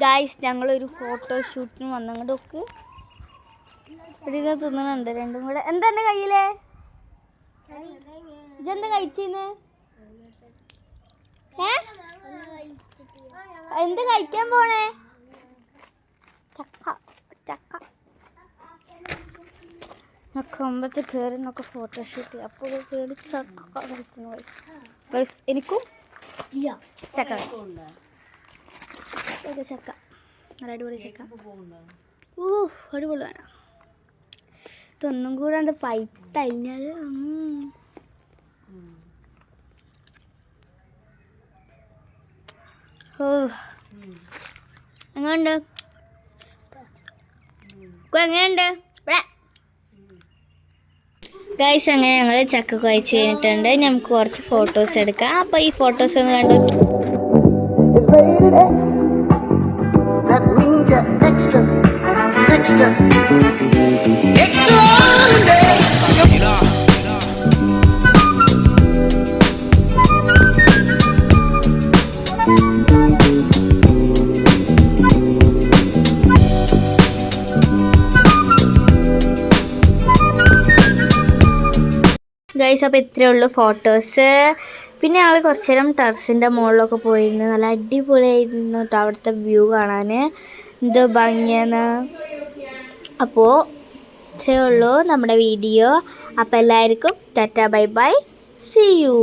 Guys ഞങ്ങളൊരു ഫോട്ടോഷൂട്ടിന് വന്നങ്ങോട്ടൊക്കെ ഇവിടെ തിന്നുന്നുണ്ട് രണ്ടും കൂടെ. എന്താ എൻ്റെ കയ്യിലേ ഇജെന്താ കഴിച്ചീന്ന്? എന്ത് കഴിക്കാൻ പോണേ? ചക്ക ചക്ക കൊമ്പത്ത് കയറി നോക്കെ ഫോട്ടോഷൂട്ട്. അപ്പോൾ കയറി ചക്ക കഴിക്കുന്നു. എനിക്കും ചക്ക ചക്ക നല്ല അടിപൊളി ചക്ക. അടിപൊളി വേണം. ഇതൊന്നും കൂടാണ്ട് പൈത്തഴിഞ്ഞാൽ എങ്ങനെയുണ്ട്? എങ്ങനെയുണ്ട് ഇവിടെ ഗൈസ്? അങ്ങനെ ഞങ്ങൾ ചക്ക കഴിച്ച് കഴിഞ്ഞിട്ടുണ്ട്. നമുക്ക് കുറച്ച് ഫോട്ടോസ് എടുക്കാം. അപ്പോൾ ഈ ഫോട്ടോസ് ഒന്ന് കണ്ടു. ഗൈസ് അപ്പോൾ ഇത്രയേ ഉള്ളൂ ഫോട്ടോസ്. പിന്നെ ഞങ്ങൾ കുറച്ച് നേരം ടെറസിൻ്റെ മുകളിലൊക്കെ പോയിരുന്നു. നല്ല അടിപൊളിയായിരുന്നു കേട്ടോ അവിടുത്തെ വ്യൂ കാണാൻ. എന്ത് ഭംഗിയാണ്. അപ്പോൾ ഇത്രയേ ഉള്ളൂ നമ്മുടെ വീഡിയോ. അപ്പോൾ എല്ലാവർക്കും tata bye bye, see U.